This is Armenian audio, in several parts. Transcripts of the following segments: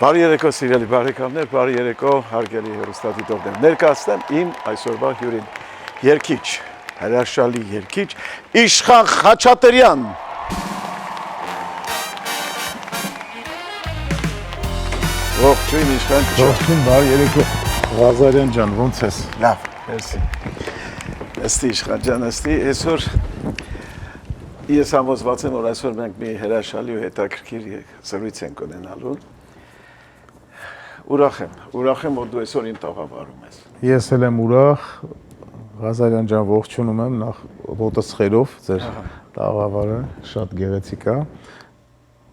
Բարի երեկո սիրելի բարեկամներ, բարի երեկո հարգելի հեռուստադիտողներ։ Ներկայացնեմ իմ այսօրվա հյուրին, երգիչ, հրաշալի երգիչ Իշխան Խաչատրյան։ Ողջույն Իշխան ջան։ Ողջույն, բարի երեկո Ղազարյան ջան, ո՞նց ես։ Լավ, մերսի։ Ըստի Իշխան ջան, ըստի այսօր ես համոզված եմ, որ այսօր մենք մի հրաշալի ու հետաքրքիր զրույց ենք ունենալու։ Ուրախ եմ, որ դու այսօր իմ տաղավարում ես։ Ես էլ եմ ուրախ, Ղազարյան ջան, ողջունում եմ նախ ոտս խերով, ձեր տաղավարը շատ գեղեցիկ է։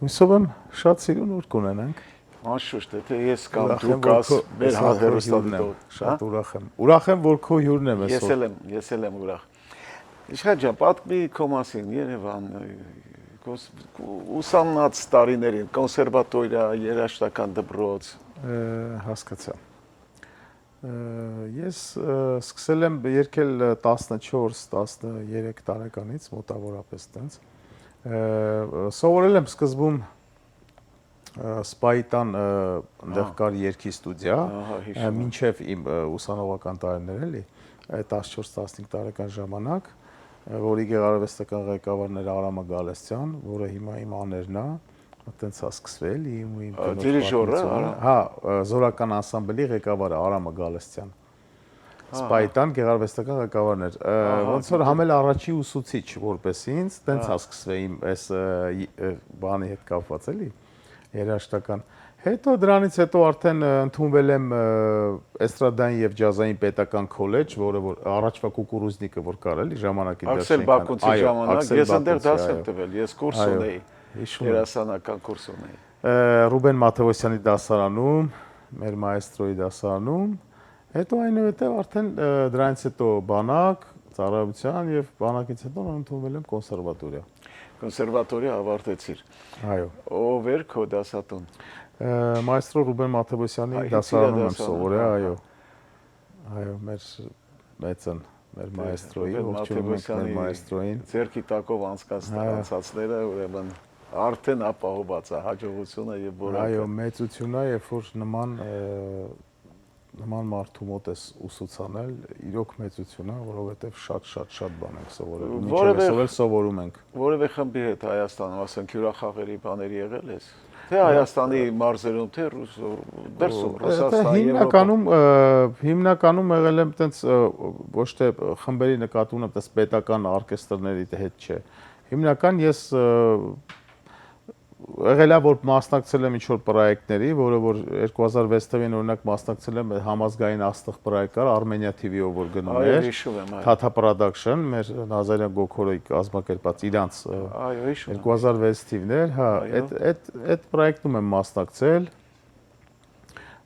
Հույսով եմ շատ սիրուն ուր կունենանք։ Անշուշտ, թե ես կամ դու կաս մեր հեռուստադիտող, շատ ուրախ եմ։ Ուրախ եմ, որ քո հյուրն եմ այսօր։ Ես էլ եմ ուրախ։ Իշխան ջան, պատմի քո մասին Երևան, ուսանած տարիներին, կոնսերվատորիա, երաժշտական դպրոց։ Հասկացա։ Ես սկսել եմ երգել 14-13 տարեկանից, մոտավորապես տենց։ Սովորել եմ սկզբում Սպայտան այնտեղ կար երգի ստուդիա, մինչև իմ ուսանողական տարիներ էլի, 14-15 տարեկան ժամանակ, որի գեղարվեստական ղեկավարն էր Արամը Գալստյան, որը հիմա իմ աներն է, այդտենց է սկսվել իմ դիրիժորը, հա, զորական անսամբլի ղեկավարը Արամը Գալստյան։ Սպայտան գեղարվեստական ղեկավարն էր, ոնց որ համել առաջի ուսուցիչ որպես ինձ, տենց է սկսվել իմ այս բանի հետ կապված էլի, երաժշտական։ Հետո դրանից հետո արդեն ընդունվել եմ էստրադային եւ ջազային պետական քոլեջ, որը որ առաջվա կուկուրուզնիկը որ կար էլի ժամանակի Աքսել Բակունցի ժամանակ, ես այնտեղ դաս եմ տվել, ես կուրս ունեի, երասանական կուրս ունեի։ Ռուբեն Մաթեոսյանի դասարանում, մեր մայստրոյի դասարանում, հետո այնուհետև արդեն դրանից հետո բանակ, ծառայության եւ բանակից հետո ընդունվել եմ կոնսերվատորիա։ Կոնսերվատորիա ավարտեցիր։ Այո։ Ով էր քո դասատուն։ Մայստրո Ռուբեն Մաթեոսյանի դասարանում եմ սովորել, այո։ Այո, մեր մեծն, մեր մայստրոյի, ողջունում ենք մեր մայստրոյին։ Ձերքի տակով անցածները ուրեմն արդեն ապահովված է հաջողությունը եւ որակը։ Այո, մեծությունն է, երբ որ նման մարդու մոտ ես ուսուցանել, իրոք մեծություն է, որովհետեւ շատ բան ենք սովորել։ Մինչև սովորում ենք։ Որևէ խմբի հետ Հայաստանում, ասենք հյուրախաղերի բաներ եղել ես։ Թե Հայաստանի մարզերում, թե դրսում, Ռուսաստանի, հիմնականում եղել եմ տենց ոչ թե խմբերի նկատունը, տես պետական օրկեստրների հետ չէ։ Հիմնական ես եղել է որ մասնակցել եմ ինչ-որ պրոյեկտների, որը որ 2006 թվականին օրինակ մասնակցել եմ համազգային աստղ պրոյեկտ կար Armenia TV-ով որ գնում էր։ Թաթա Production, մեր Նազարյան Գոքորոյի կազմակերպած իրանց 2006 թվականին էր, հա, այդ պրոյեկտում եմ մասնակցել։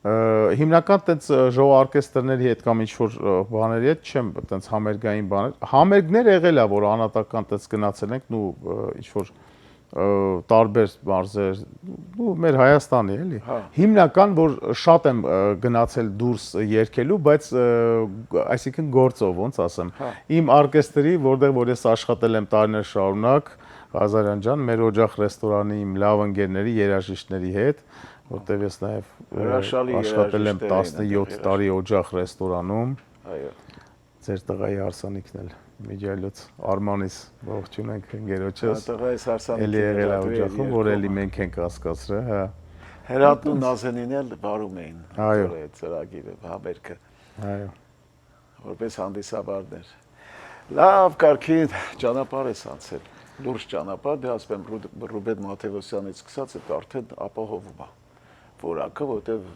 Հիմնական տենց ժող օրկեստրների հետ կամ ինչ-որ բաների հետ չեմ տենց համերգային բաներ։ Համերգներ եղել է որ անհատական տենց գնացել ենք ու ինչ-որ տարբեր մարզեր ու մեր Հայաստանի էլի հիմնական որ շատ եմ գնացել դուրս երգելու բայց այսինքն գործով ոնց ասեմ իմ օրկեստրի որտեղ որ ես աշխատել եմ տարիներ շարունակ Ղազարյան ջան մեր օջախ ռեստորանի իմ լավ ընկերների երաժիշտների հետ որտեղ ես նաև աշխատել եմ 17 տարի օջախ ռեստորանում այո ձեր տղայի հարսանիքն էլ Միջայլոց Արմանիս ողջունենք ընկերոջս տղայիս հարսանիքն էլի եղել է օջախում որ էլի մենք ենք հասկացրել հա Հերատն ու Նազենին էլ բարում էին այո ծրագիրը համերգը այո որպես հանդիսաբարներ լավ կարգի ճանապարհ ես անցել լուրջ ճանապարհ դե ասեմ Ռուբեն Մաթեոսյանից սկսած է արդեն ապահովում է որակը որտեվ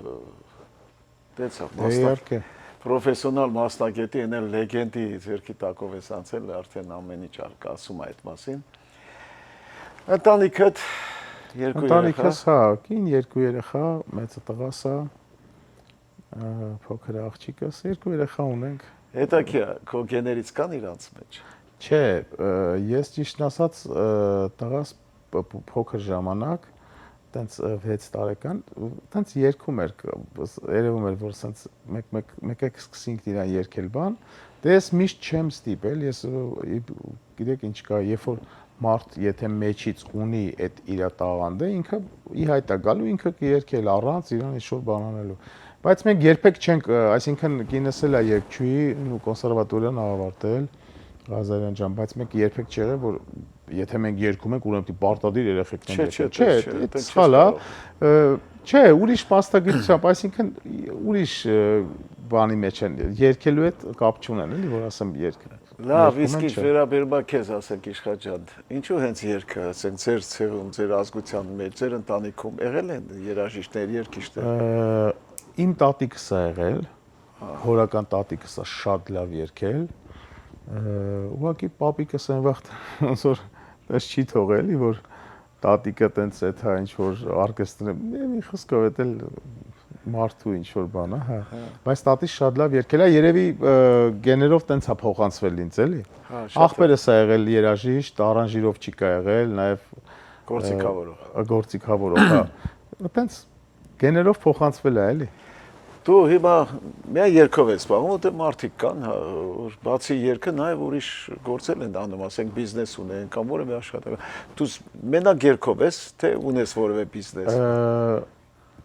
դեցավ իհարկե Պրոֆեսիոնալ մասնագետի են լեգենդի ձերքի տակով ես անցել արդեն ամեն ինչ ասում է այդ մասին ընտանիքդ երկու երեխա ընտանիքս հա կին երկու երեխա մեծը տղաս է փոքր աղջիկս երկու երեխա ունենք հետաքրքիր քո գեներից կան իրանց մեջ չէ ես ճիշտն ասած տղաս փոքր ժամանակ տենց 6 տարեկան, տենց երգում էր, երևում էր, որ սենց մեկ սկսինք իրան երգել բան, դե ես միշտ չեմ ստիպել, ես գիտեք ինչ կա, երբ որ մարդ եթե մեջից ունի այդ իր տաղանդը, ինքը ի հայտ է գալու, ինքը կերկել առանց իրան ինչ-որ բան անելու։ Բայց մենք երբեք չենք, այսինքն կինս էլ է երգչուհի ու կոնսերվատորիան ավարտել, Ղազարյան ջան, բայց մենք երբեք չի եղել, որ եթե մենք երգում ենք, ուրեմն պարտադիր երեխեքն են երգել։ Չէ, դա սխալ է։ Չէ, ուրիշ մասնագիտությամբ, այսինքն ուրիշ բանի մեջ են երգելու հետ կապ չունեն, էլի, որ ասեմ երգ։ Լավ, իսկ ինչ վերաբերում է քեզ, ասենք Իշխան ջան, ինչու հենց երգը, ասենք ձեր ցեղում, ձեր ազգության մեջ, ձեր ընտանիքում եղել են երաժիշտներ, երգիչներ։ Իմ տատիկս է եղել, հորական տատիկս է շատ լավ երգել։ Ուղղակի պապիկս այն վաղ ոնց որ դες չի թողել, որ տատիկը տենց այդ հա ինչ որ օրկեստրը մի խոսքով էլ մարդու ինչ որ բան է, հա։ Բայց տատիս շատ լավ երգել է, երևի գեներով տենց է փոխանցվել ինձ, էլի։ Ախպերս է եղել երաժիշտ, արանժիրովչիկ է եղել, նաև գործիքավորող, հա։ Տենց գեներով փոխանցվել է, էլի։ Դու հիմա միայն երգով ես զբաղվում, որտեղ մարդիկ կան, որ բացի երգը նաև ուրիշ գործեր են անում, ասենք բիզնես ունեն կամ որևէ աշխատանք։ Դու մենակ երգով ես, թե ունես որևէ բիզնես։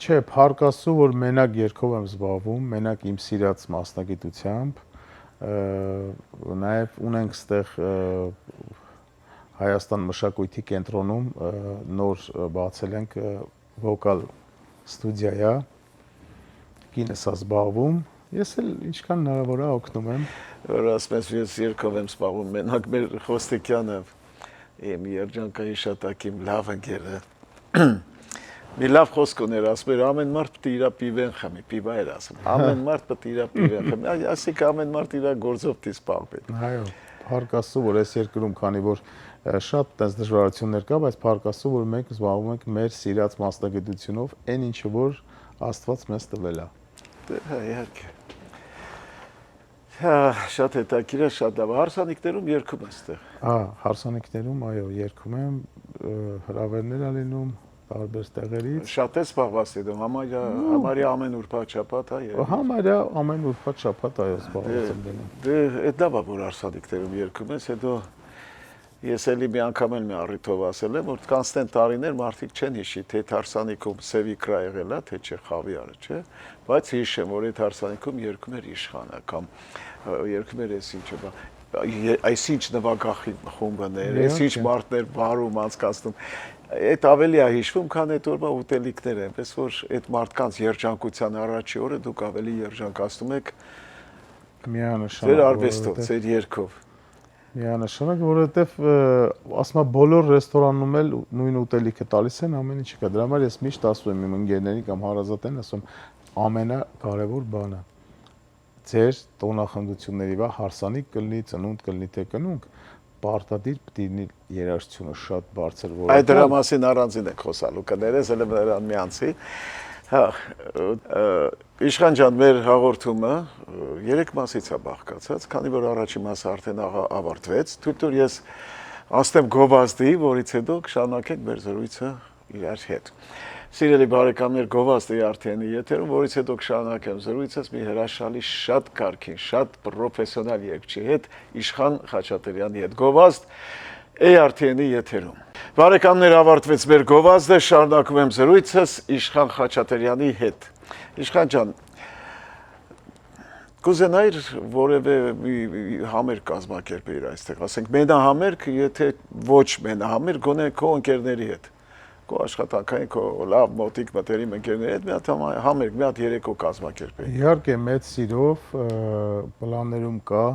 Չէ, փառք Աստծո, որ մենակ երգով եմ զբաղվում, մենակ իմ սիրած մասնագիտությամբ, նաև ունենք ստեղ Հայաստան մշակույթի կենտրոնում նոր բացել ենք վոկալ ստուդիա, կինս է զբաղվում, ես էլ ինչքան հնարավոր է օգնում եմ։ Որ ասում ես երգով եմ զբաղվում, մենակ մեր Խոստիկյանը իմ երջանկայի շատակիմ լավ ընկեր է։ Մի լավ խոսք ուներ, ասում էր ամեն մարդ պետք է իր պիվեն խմի, պիվա էր ասում։ Ամեն մարդ պետք է իր պիվեն խմի, այսինքն ամեն մարդ իր գործով պետք է զբաղվի։ Այո, փառք Աստծո, որ այս երկրում քանի որ շատ այդպես դժվարություններ կա, բայց փառք Աստծո, որ մենք զբաղվում ենք մեր սիրած մասնագիտությունով, այն ինչը որ Աստված մեզ տվել է։ Հա, իհարկե։ Հա, շատ հետաքրքիր է, շատ լավ։ Հարսանիքներում երգում ես այդտեղ։ Հա, հարսանիքներում, այո, երգում եմ, հրավերներ ա լինում տարբեր տեղերից։ Շատ է զբաղված դու, համարյա ամեն ուրբաթ շաբաթ, հա։ Համարյա ամեն ուրբաթ շաբաթ այո զբաղված եմ դնում։ Դե այդ լավ է, որ հարսանիքներում երգում ես, հետո ես էլի մի անգամ էլ մի առիթով ասել եմ, որ կանստեն տարիներ մարդիկ չեն հիշի, թե այդ հարսանիքում Սևիկրա եղել է, թե չէ Խավիարը, չէ, բայց հիշեմ, որ այդ հարսանիքում երգում էր Իշխանը կամ երգում էր այս ինչը, այսինչ նվագախի խումբներ, այսինչ մարդներ բարում անցկացնում, այդ ավելի է հիշվում, քան այդ օրվա ուտելիքները, այնպես որ այդ մարդկանց երջանկության առաջի օրը դուք ավելի երջանկացնում եք միանշանակ ձեր արվեստով, ձեր երգով։ Միանշանակ, որովհետև ասում եմ բոլոր ռեստորանում էլ նույն ուտելիքը տալիս են, ամեն ինչը կա։ Դրա համար ես միշտ ասում եմ իմ ընկերներին կամ հարազատներին, ասում ամենակարևոր բանը ձեր տոնախմբությունների վրա հարսանիք կլինի, ծնունդ կլինի, թե կնունք, պարտադիր պետք է լինի երաժշտությունը շատ բարձր, որ Այդ դրա մասին առանձին եք խոսալու, կներես էլ նրան միանցի։ Հա, Իշխան ջան, մեր հաղորդումը 3 մասից է բաղկացած, քանի որ առաջին մասը արդեն ավարտվեց, թույլ տուր ես ասեմ գովազդի, որից հետո կշարունակենք մեր զրույցը իրար հետ։ Սիրելի բարեկամներ, գովազդի արդեն եթերում, որից հետո կշարունակեմ զրույցս մի հրաշալի շատ կարգին, շատ պրոֆեսիոնալ երգչի հետ, Իշխան Խաչատրյանի հետ։ Գովազդ ARTN-ի եթերում։ Բարեկամներ, ավարտվեց մեր գովազդը, շարունակում եմ զրույցս Իշխան Խաչատրյանի հետ։ Իշխան ջան, կուզենայիր որևէ համերգ կազմակերպեիր այստեղ, ասենք մենահամերգ, եթե ոչ մենահամերգ, գոնե քո ընկերների հետ, քո աշխատանքային, քո լավ մոտիկ մտերիմ ընկերների հետ մի հատ համերգ, մի հատ երեկո կազմակերպեիր։ Իհարկե մեծ սիրով, պլաններում կա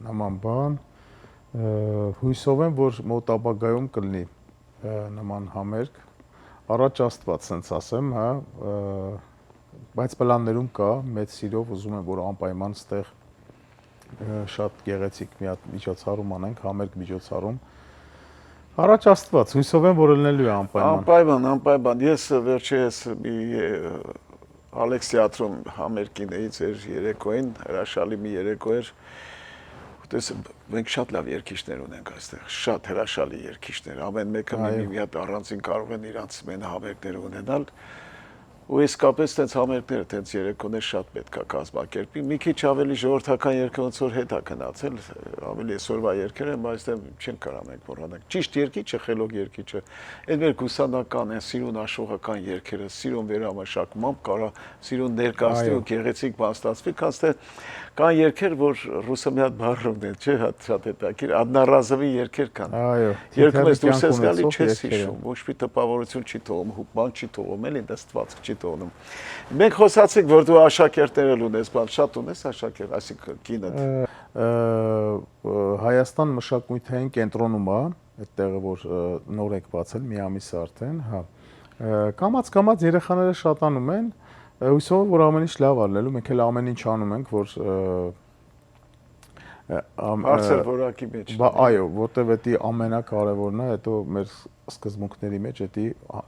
նման բան, հույսով եմ, որ մոտ ապագայում կլինի նման համերգ, առաջ Աստված սենց ասեմ, հա, բայց պլաններում կա, մեծ սիրով ուզում եմ, որ անպայման ստեղ շատ գեղեցիկ մի հատ միջոցառում անենք, համերգ միջոցառում, առաջ Աստված, հույսով եմ, որ ելնելու է անպայման։ Անպայման, ես վերջերս մի Ալեքս թատրոն համերգին էի ձեր երեկոյին, հրաշալի մի երեկո էր, մենք շատ լավ երգիչներ ունենք այստեղ, շատ հրաշալի երգիչներ, ամեն մեկը մի հատ առանձին կարող են իրանց մենահամերգներ ունենալ, Ու իսկապես տենց համերգները, տենց երեկոներ շատ պետք է կազմակերպի։ Մի քիչ ավելի ժողովրդական երգը ոնց որ հետ է գնացել, ավելի այսօրվա երգերը, բայց դե չեն կարող մենք մոռանալ։ Ճիշտ երգիչը, խելոք երգիչը, այդ մեր գուսանական են, սիրուն աշխուղական երգերը, սիրուն վերամշակմամբ կարա սիրուն ներկայացնի ու գեղեցիկ բան ստացվի, քանց թե կան երգեր, որ ռուսը մի հատ բառ ուներ, չէ՞, շատ հետաքրքիր, одноразовый երգեր կան։ Այո, Երգում ես դուրս ես գալի, չես հիշում, ոչ մի տպավորություն չի թողում, բան չի թողում, էլի դստվածք չի թողնում։ Մենք խոսացինք, որ դու աշակերտներ ունես, բան շատ ունես աշակերտ, այսինքն կինդ։ Հայաստան մշակութային կենտրոնում է, այդտեղը որ նոր եք բացել, մի ամիս արդեն, հա։ Կամած երեխաները շատանում են, հույսով որ ամեն ինչ լավ ալնելու, մենք էլ ամեն ինչ անում ենք, որ Բարձր որակի մեջ։ Այո, որտեվ դա ամենակարևորն է, հետո մեր սկզբունքների մեջ դա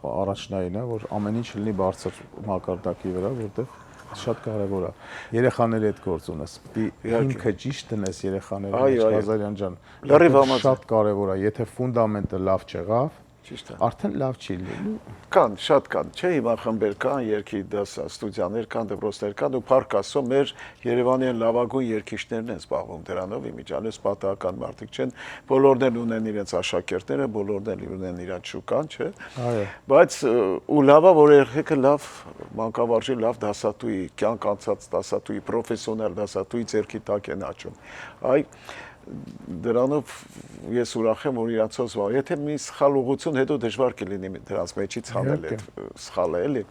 առաջնային է, որ ամեն ինչ լինի բարձր մակարդակի վրա, որտեվ շատ կարևոր է։ Երեխաների հետ գործ ունես, պիտի հիմքը ճիշտ դնես երեխաների մեջ, Ղազարյան ջան։ Շատ կարևոր է, եթե ֆունդամենտը լավ չեղավ, Ճիշտ է։ Արդեն լավ չի լինի։ Կան, շատ կան, չէ, հիմա խմբեր կան, երգի դասա, ստուդիաներ կան, դպրոցներ կան, ու փառք Աստծո, մեր Երևանի լավագույն երգիչներն են զբաղվում դրանով, իմիջիալս պատահական մարդիկ չեն, բոլորն են ունեն իրենց աշակերտները, բոլորն են ունեն իրենց շուկան, չէ։ Այո։ Բայց ու լավա, որ երեխեքը լավ մանկավարժի, լավ դասատուի, կյանք անցած դասատուի, պրոֆեսիոնալ դասատուի ձեռքի տակ են աճում։ Այ դրանով ես ուրախ եմ, որ իրանցով զբաղ։ Եթե մի սխալ ուղղություն հետո դժվար կլինի դրանց մեջից հանել այդ սխալը, էլի։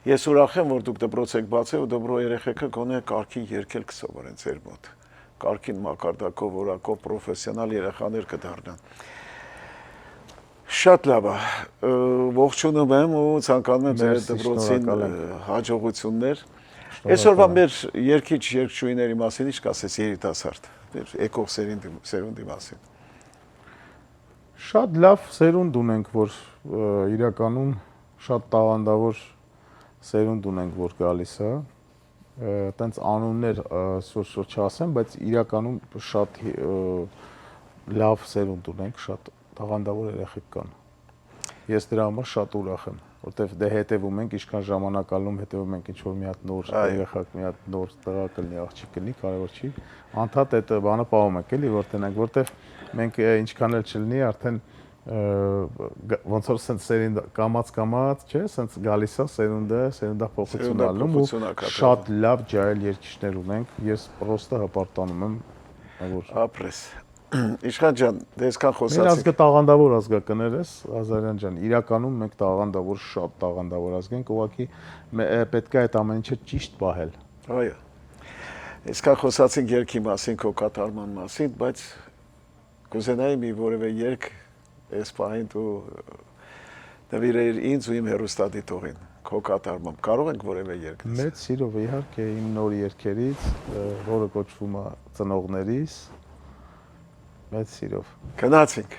Ես ուրախ եմ, որ դուք դպրոց եք բացել ու դպրո երեխեքը գոնե կարգին երգել կսովորեն ձեր մոտ։ Կարգին մակարդակով, որակով պրոֆեսիոնալ երեխաներ կդառնան։ Շատ լավ է։ Ողջունում եմ ու ցանկանում եմ ձեր դպրոցին հաջողություններ։ Այսօրվա մեր երգիչ երգչուհիների մասին ինչ կասես երիտասարդ, եկող սերունդի մասին։ Շատ լավ սերունդ ունենք, որ իրականում շատ տաղանդավոր սերունդ ունենք, որ գալիս է։ Տենց անուններ սուր չասեմ, բայց իրականում շատ լավ սերունդ ունենք, շատ տաղանդավոր երեխեք կան։ Ես դրա համար շատ ուրախ եմ, որտեվ դե հետևում ենք, ինչքան ժամանակ ալնում հետևում ենք, ինչ որ մի հատ նոր երեխա, մի հատ նոր տղա կլինի, աղջիկ կլինի, կարևոր չի։ Անդադ այդ բանը պահում ենք, էլի, որ տնենք, որտեվ մենք ինչքան էլ չլինի, արդեն ոնց որ սենց սերունդ կամած, չէ, սենց գալիս է սերունդափոխություն ալնում ու շատ լավ ջահել երգիչներ ունենք։ Ես պրոստը հպարտանում եմ, որ ապրես։ Իշխան ջան, դե այսքան խոսացինք։ Մեր ազգը տաղանդավոր ազգակներ ես, Ղազարյան ջան, իրականում մենք տաղանդավոր, շատ տաղանդավոր ազգ ենք, ուղղակի պետք է այդ ամեն ինչը ճիշտ պահել։ Այո։ Այսքան խոսացինք երգի մասին, քո կատարման մասին, բայց կուզենայի մի որևէ երգ այս պահին դու նվիրեիր ինձ ու իմ հեռուստադիտողին, քո կատարմամբ։ Կարող ենք որևէ երգ լսել։ Մեծ սիրով իհարկե իմ նոր երգերից, որը կոչվում է Ծնողներիս, մեծ սիրով։ Գնացինք։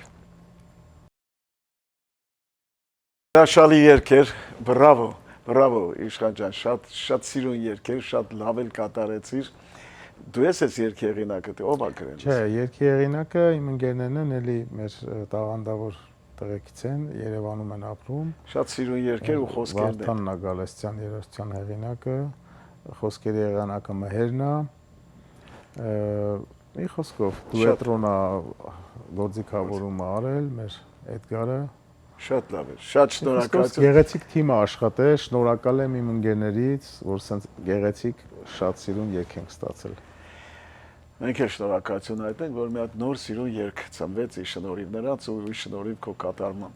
Հրաշալի երգեր, բրավո, բրավո Իշխան ջան, շատ սիրուն երգեր, շատ լավ էլ կատարեցիր։ Դու ես երգի հեղինակը, ով է գրել։ Չէ, երգի հեղինակը իմ ընկերներն են, էլի մեր տաղանդավոր տղեկից են, Երևանում են ապրում։ Շատ սիրուն երգեր ու խոսքերն են։ Վարդան Նագալստյան երաժշտության հեղինակը, խոսքերի հեղինակը Մհերն է։ Մի խոսքով դուետրոնա գործիքավորում արել մեր Էդգարը։ Շատ լավ է, շատ շնորհակալություն։ Գեղեցիկ թիմ է աշխատել, շնորհակալ եմ իմ ընկերներից, որ սենց գեղեցիկ շատ սիրուն երգ ենք ստացել։ Մենք էլ շնորհակալություն հայտնենք, որ մի հատ նոր սիրուն երգ ծնվեց ի շնորհիվ նրանց ու ի շնորհիվ քո կատարման։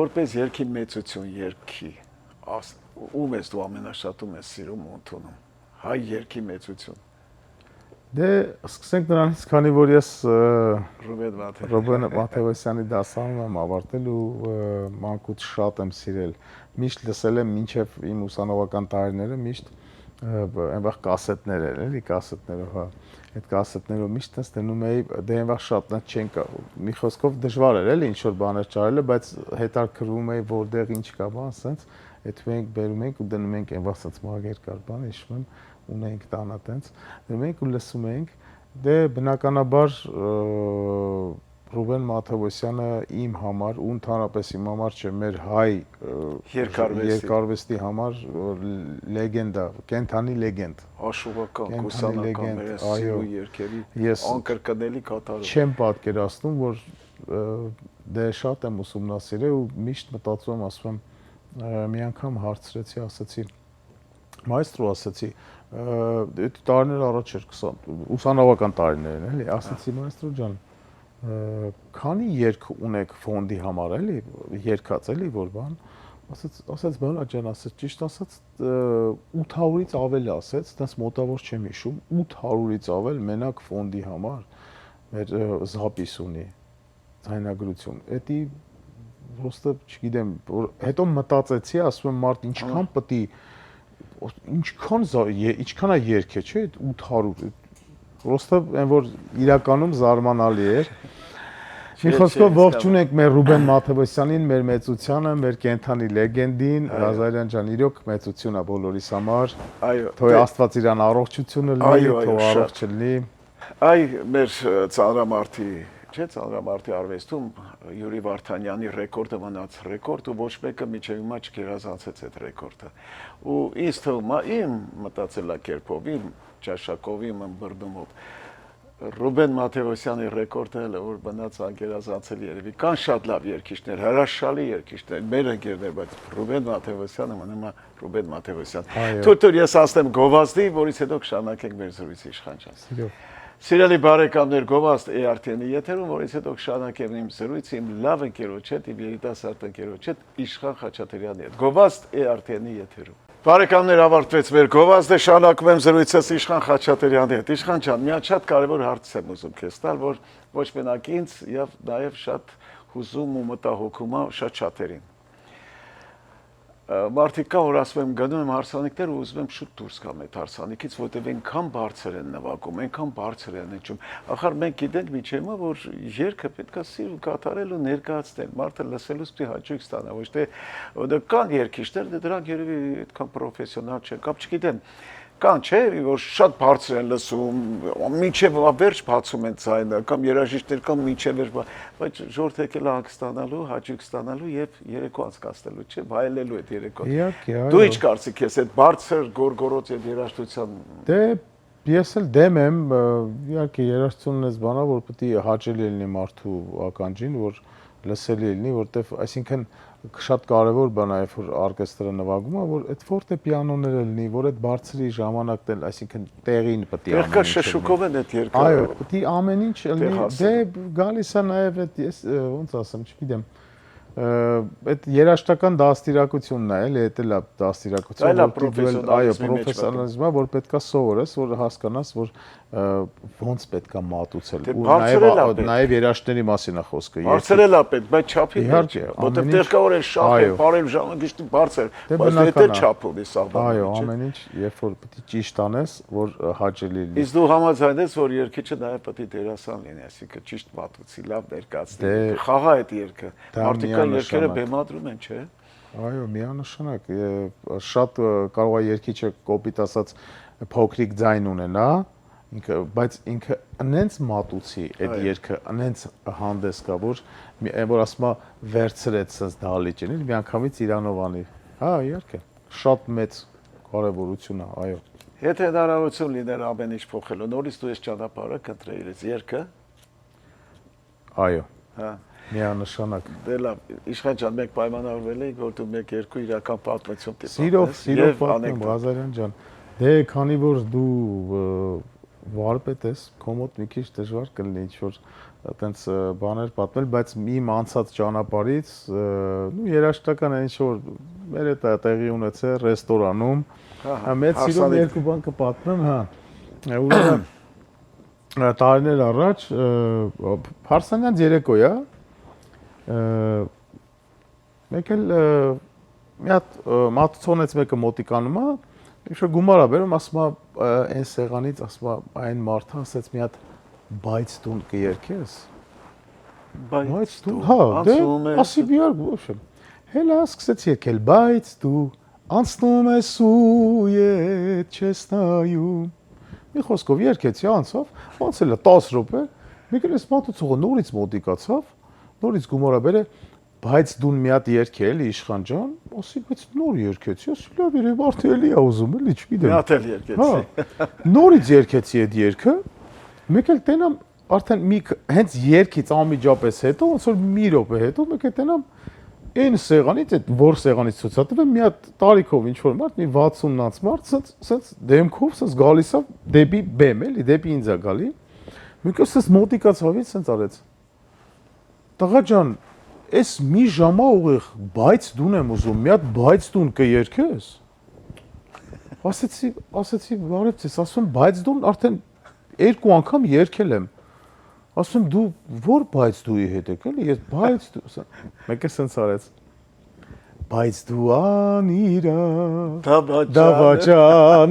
Որպես երգի մեծություն երգի, ում ես դու ամենաշատում ես սիրում ու ընդունում։ Հայ երգի մեծություն։ Դե սկսենք նրանից, քանի որ ես Ռուբեն Մաթևոսյանի դասարանում եմ ավարտել ու մանկուց շատ եմ սիրել։ Միշտ լսել եմ մինչև իմ ուսանողական տարիները, միշտ այնվաղ կասետներ էր, էլի կասետներով, հա։ Այդ կասետներով միշտ տես դնում էի, դե այնվաղ շատ նա չեն կա։ Մի խոսքով դժվար էր, էլի ինչ որ բաներ ճարելը, բայց հետաքրվում էի, որտեղ ինչ կա, բան, սենց այդ մենք բերում ենք ու դնում ենք այնվաղ սենց մագեր կար, բան, հիշում եմ, ունենք տանա տենց, դնում ենք ու լսում ենք, դե բնականաբար Ռուբեն Մաթևոսյանը իմ համար ու ընդհանրապես իմ համար չէ, մեր հայ երկարվեստի համար լեգենդա, կենթանի լեգենդ։ Հաշուվական, կուսանական, մեր սիրու երկերի անկրկնելի կատարում։ Չեմ պատկերացնում, որ դե շատ եմ ուսումնասիրել ու միշտ մտածում եմ, ասում եմ, մի անգամ հարցրեցի, ասացի, մայստրո ասացի, տարիներ առաջ էր 20 ուսանողական տարիներն էլի, ասացի մայստրո ջան, քանի երգ ունեք ֆոնդի համար էլի, երգած էլի, որ բան, ասաց բանա ջան, ասաց ճիշտ ասած 800-ից ավել ասեց, դες մոտավոր չեմ հիշում, 800-ից ավել մենակ ֆոնդի համար մեր զապիս ունի ձայնագրություն։ Էդի ոստը չգիտեմ, հետո մտածեցի, ասում եմ մարդ ինչքան պետք է ինչքան է երգ է, չէ, 800 Պրոստը այն որ իրականում զարմանալի էր։ Մի խոսքով ողջունենք մեր Ռուբեն Մաթևոսյանին, մեր մեծությանը, մեր կենթանի լեգենդին, Ղազարյան ջան, իրոք մեծություն է բոլորիս համար։ Այո։ Թող Աստված իրան առողջությունը լինի, թող առողջ լինի։ Այ մեր ծանրամարտի, չէ, ծանրամարտի արվեստում Յուրի Վարդանյանի ռեկորդը մնաց ռեկորդ ու ոչ մեկը միջև հիմա չգերազանցեց այդ ռեկորդը։ Ու ինձ թվում է իմ մտածելակերպով, իմ ճաշակով, իմ ըմբռնումով Ռուբեն Մաթևոսյանի ռեկորդը հələ որ մնաց անգերազանցել երևի կան շատ լավ երգիչներ, հրաշալի երգիչներ, մեր ընկերներ, բայց Ռուբեն Մաթևոսյանը մնում է Ռուբեն Մաթևոսյան։ Թույլ ես ասեմ գովազդի, որից հետո կշարունակենք մեր զրույցը Իշխան ջան։ Սիրելի բարեկամներ, գովազդ ERT-ի եթերում, որից հետո կշարունակեմ իմ զրույցը իմ լավ ընկերոջ հետ, իմ երիտասարդ ընկերոջ հետ, Իշխան Խաչատրյանի հետ։ Գովազդ ERT-ի եթերում։ Բարեկամներ, ավարտվեց մեր գովազդը, շարունակում եմ զրույցս Իշխան Խաչատրյանի հետ։ Իշխան ջան, մի հատ շատ կարևոր հարց եմ ուզում քեզ տալ, որ ոչ մենակ ինձ, եւ նաեւ շատ հուզում ու մտահոգում է շատ շատերին։ Մարդիկ կա, որ ասում եմ գնում եմ հարսանիքներ ու ուզում եմ շուտ դուրս գամ այդ հարսանիքից, որտեղ այնքան բարձր են նվագում, այնքան բարձր են հնչում։ Ախր մենք գիտենք միջեմը, որ երգը պետք է սիրուն կատարել ու ներկայացնել, մարդը լսելուց պիտի հաճույք ստանա, ոչ թե կան երգիչներ, դրանք երևի այդքան պրոֆեսիոնալ չեն, կամ չգիտեմ, կան չէ, որ շատ բարձր են լսում, մինչև վերջ բացում են ձայնը, կամ երաժիշտներ կամ մինչև վերջ, բայց ժողովուրդը եկել է հագստանալու, հաճույք ստանալու եւ երեկո անցկացնելու, չէ, վայելելու այդ երեկոն։ Դու ինչ կարծիք ես այդ բարձր գորգորոց եւ երաժշտության։ Դե ես էլ դեմ եմ, իհարկե երաժշտությունն էս բանա, որ պետք է հաճելի լինի մարդու ականջին, որ լսելի լինի, որտեվ այսինքն շատ կարևոր բան է, երբ որ օրկեստրը նվագում է, որ այդ ֆորտեպիանոները լինի, որ այդ բարձրի ժամանակն էլ, այսինքն տեղին պետք է ամեն ինչ։ Եղկա շշուկով են այդ երկը։ Այո, պետք է ամեն ինչ լինի։ Դե գալիս է նաև այդ ես ոնց ասեմ, չգիտեմ, այդ երաժշտական դաստիարակությունն է, էլի, դա լավ դաստիարակություն, այո, պրոֆեսիոնալիզմը, որ պետքա սովորես, որ հասկանաս, որ ոնց պետքա մատուցել ու նաև երաժշտների մասին է խոսքը։ Բարձրել է պետք, բայց չափի մեջ է, որտեղ տեղկավոր են շախ, բարել ժամանակի բարձր, բայց դա չափ ունի սահմանը։ Այո, ամեն ինչ, երբ որ պետք է ճիշտ անես, որ հաճելի լինի։ Իսկ դու համաձայն ես, որ երգիչը նաև պետք է դերասան լինի, այսինքն ճիշտ մատուցի, լավ ներկայացնի, խաղա այդ երգը։ Մարդիկան երգերը բեմադրում են, չէ՞։ Այո, միանշանակ, շատ կարող է երգիչը կոպիտ ասած փոքրիկ ձայն ունենա, բայց ինքը անենց մատուցի այդ երգը, անենց հանդես կա, որ ասում է վերցրեց սենց դալիճ էլի, միանգամից իրանով անի։ Հա, իհարկե, շատ մեծ կարևորություն է, այո։ Եթե հնարավորություն լիներ ամեն ինչ փոխելու, նորից դու ես ճանապարհը կընտրեիր երգը։ Այո։ Հա։ Միանշանակ։ Դե լավ, Իշխան ջան, մենք պայմանավորվել ենք, որ դու մեկ-երկու իրական պատմություն տիպ։ Սիրով պատմեմ, Ղազարյան ջան։ Դե քանի որ դու վարպետ ես, քո մոտ մի քիչ դժվար կլինի ինչ-որ այտենց բաներ պատմել, բայց իմ անցած ճանապարհից, երաժշտական ինչ-որ մեր հետ տեղի ունեցել ռեստորանում, մեծ սիրով երկու բան կպատմեմ, հա։ Ուրեմն տարիներ առաջ Փարսանյան երեկո է, մեկ էլ մի հատ մատուցոնից մեկը մոտիկանում է, ինչ-որ գումար է բերում, ասում է այն սեղանից, ասում է այն մարդը ասեց մի հատ բայց տուն կերքես։ Բայց տուն, հա, դե ասի բիար ոչ եմ։ Հելա սկսեց երգել, բայց դու անցնում ես ու ետ չես նայում։ Մի խոսքով երգեցի անցավ, ոնց էլ է 10 րոպե, Մեկ էլ էս մատուցողը նորից մոտիկացավ, նորից գումարա բերե, բայց դու մի հատ երգ էլի Իշխան ջան, ասի, բայց նոր երգեցի, ասի, լավ, երբ արդեն էլի ա ուզում, էլի, չգիտեմ։ Մի հատ էլ երկեցի։ Նորից երգեցի այդ երգը, մեկ էլ տենամ արդեն մի հենց երգից անմիջապես հետո, ոնց որ մի րոպե հետո, մեկ էլ տենամ այն սեղանից, այդ որ սեղանից ցուցադրվում է մի հատ տարիքով ինչ որ մարդ, մի 60-նաց մարդ, սենց դեմքով սենց գալիս է դեպի բեմ, էլի, դեպի ինձ է գալի։ Մեկ էլ սենց մոտիկացավից սենց արեց։ Տղա ջան, այս մի ժամա ուղիղ բայց դուն եմ ուզում, մի հատ բայց դուն կերքես։ Ասեցի, բարև ձեզ, ասում բայց դուն արդեն 2 անգամ երգել եմ։ Ասում դու որ բայց դուի հետ եք, էլի, ես բայց դու, մեկը սենց արեց։ Բայց դու անիրավ, դավաճանեցիր։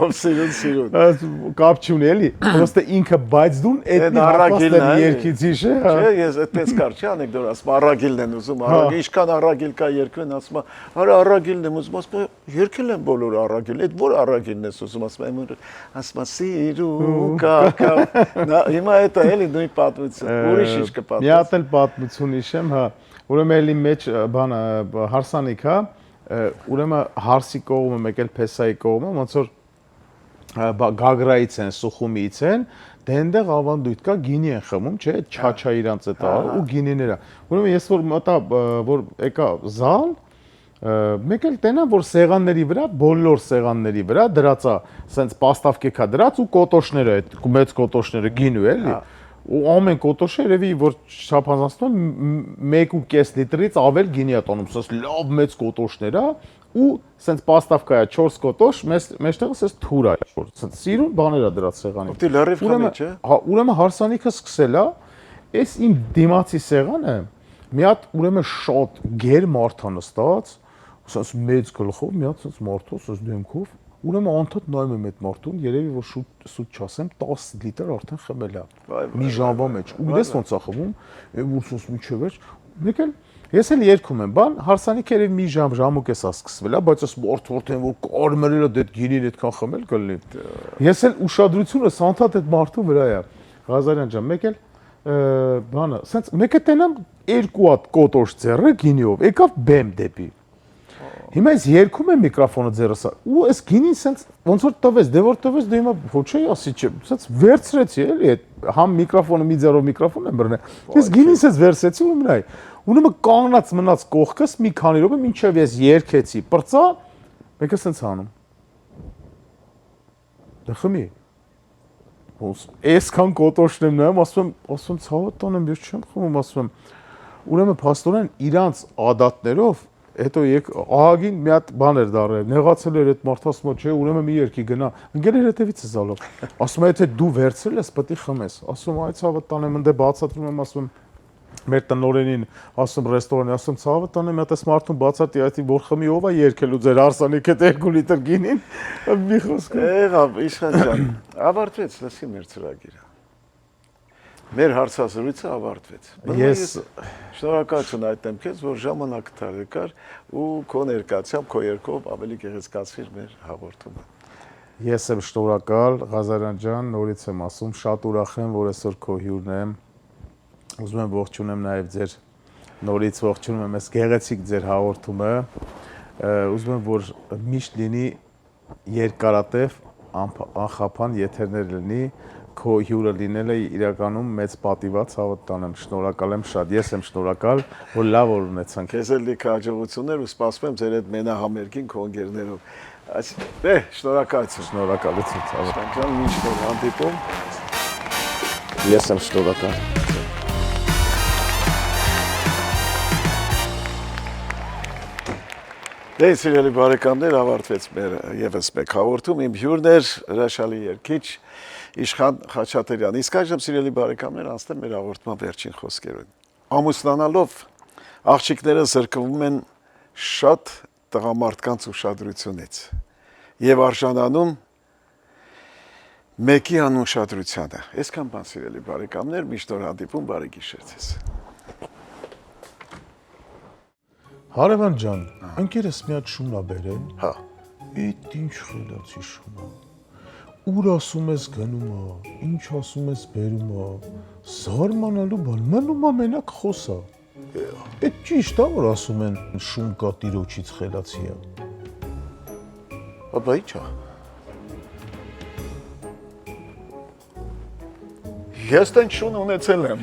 Ով սիրուն։ Կապ չունի էլի, պրոստը ինքը բայց դուն էտնի հապաստեն երկիցիշ է։ Չէ, ես այդպես կար չի անեկդոտ, ասում առագիլն են ուզում, ինչքան առագիլ կա երկրին, ասում արա առագիլն եմ ուզում, ասում երկել եմ բոլոր առագիլ, այդ որ առագիլն ես ուզում, ասում սիրու կա, հիմա էտա էլի նույն պատմություն, ուրիշ ինչ կպատմես։ Մի հատ էլ պատմություն իշեմ, հա, ուրեմն էլի մեջ բանը հարսանիք, հա, ուրեմն հարսի կողմը, մեկ էլ փեսայի կողմը, ոնց որ գագրայից են, սուխումից են, դե այնտեղ ավանդույթ կա, գինի են խմում, չէ, չաչա իրանց է տա ու գինիները։ Ուրեմն ես որ մտա, որ եկա զալ, մեկ էլ տենամ, որ սեղանների վրա, բոլոր սեղանների վրա դրածա, սենց պաստավկեքա դրած ու կոտոշները, այդ մեծ կոտոշները գինու էլի։ Ու ամեն կոտոշը երևի որ չափազանցնում 1.5 լիտրից ավել գինի է տանում, սենց լավ մեծ կոտոշներ է ու սենց պաստավկա է 4 կոտոշ, մեջտեղը սենց թուր է, որ սենց սիրուն բաներ է դրած սեղանի։ Դե լրիվ խմի, չէ։ Հա, ուրեմն հարսանիքը սկսել է, այս իմ դիմացի սեղանը մի հատ ուրեմն շատ գեր մարդ է նստած, սենց մեծ գլխով, մի հատ սենց մարդով, սենց դեմքով, ուրեմն անդադ նայում եմ այդ մարդուն, երևի որ շուտ չասեմ 10 լիտր արդեն խմել է։ Մի ժամվա մեջ։ Ու գիտես ոնց է խմում, որ սենց միջև էր, մեկ էլ ես էլ երգում եմ, բան, հարսանիքը երևի մի ժամուկես է սկսվել, բայց այս մարդորդեն որ կարմրելը դե գինին այդքան խմել կլինի։ Ես էլ ուշադրությունս անդադ այդ մարդու վրա է։ Ղազարյան ջան, մեկ էլ բանը, սենց մեկը տենամ 2 հատ կոտոշ ձեռը գինիով, եկավ բեմ դեպի։ Հիմա ես երգում եմ միկրոֆոնը ձեռս ու այս գինին սենց ոնց որ տվեց, դե որ տվեց, դե հիմա ոչ էի ասի չէ, սենց վերցրեցի էլի այդ համ միկրոֆոնը մի ձեռով միկրոֆոն եմ բռնել։ Ես գինին սենց վերցրեցի ու մնայ։ Ուրեմն կանգնած մնաց կողքս մի քանի րոպե մինչև ես երգեցի, պրծա, մեկը սենց անում։ Դե խմի։ Այսքան կոտոշն եմ նայում, ասում ցավը տանեմ, ես չեմ խմում, ասում։ Ուրեմն փաստորեն իրանց ադատներով հետո ահագին մի հատ բան էր դարել, նեղացել էր այդ մարդը, ասում չէ, ուրեմն մի երկի գնա, ընկերներ հետևից է զալով։ Ասում է, եթե դու վերցրել ես, պետք է խմես։ Ասում, այ ցավը տանեմ, ընդ բացատրում եմ, ասում մեր տնօրենին, ասում ռեստորանի, ասում ցավը տանեմ, մի հատ էս մարդուն բացատրի, այդի որ խմի ով է երկելու ձեր հարսանիքը 2 լիտր գինին, մի խոսք։ Եղավ, Իշխան ջան, ավարտվեց լսի մեր ծրագիրը։ Մեր հարցազրույցը ավարտվեց։ Ես շնորհակալություն այդտեմ քեզ, որ ժամանակ տարեկար ու քո ներկայությամբ, քո երկով ավելի գեղեցկացրիր մեր հաղորդումը։ Ես եմ շնորհակալ, Ղազարյան ջան, նորից եմ ասում, շատ ուրախ եմ, որ այսօր քո հյուրն եմ։ Ուզում եմ ողջունեմ նաև ձեր նորից ողջունում եմ այս գեղեցիկ ձեր հաղորդումը։ Ուզում եմ, որ միշտ լինի երկարատև, անխափան եթերներ լինի, քո հյուրը լինելը իրականում մեծ պատիվաց հավատ տանեմ, շնորհակալ եմ շատ, ես եմ շնորհակալ, որ լավ օր ունեցանք։ Քեզ էլ լիքը հաջողություններ ու սպասում եմ ձեր այդ մենահամերգին քո ընկերներով։ Դե, շնորհակալություն։ Շնորհակալություն, ցավոք։ Ջան, միշտ հանդիպում։ Ես եմ շնորհակալ։ Դե, սիրելի բարեկամներ, ավարտվեց մեր եւս մեկ հաղորդում, իմ հյուրն էր հրաշալի երգիչ Իշխան Խաչատրյան։ Իսկ այժմ սիրելի բարեկամներ, անցնեմ մեր հաղորդման վերջին խոսքերին։ Ամուսնանալով աղջիկները զրկվում են շատ տղամարդկանց ուշադրությունից եւ արժանանում մեկի անուշադրությանը։ Այսքան բան սիրելի բարեկամներ, միշտ օր հանդիպում, բարի գիշեր ձեզ։ Հարևան ջան, ընկերս մի հատ շուն ա բերել։ Հա։ Էդ ինչ խելացի շուն ա։ ուր ասում ես գնում է, ինչ ասում ես բերում է, զարմանալու բան, մնում է մենակ խոսա։ Այդ ճիշտ է, որ ասում են շուն կա տիրոջից խելացի է։ Բա ի՞նչ է։ Ես տեն շուն ունեցել եմ։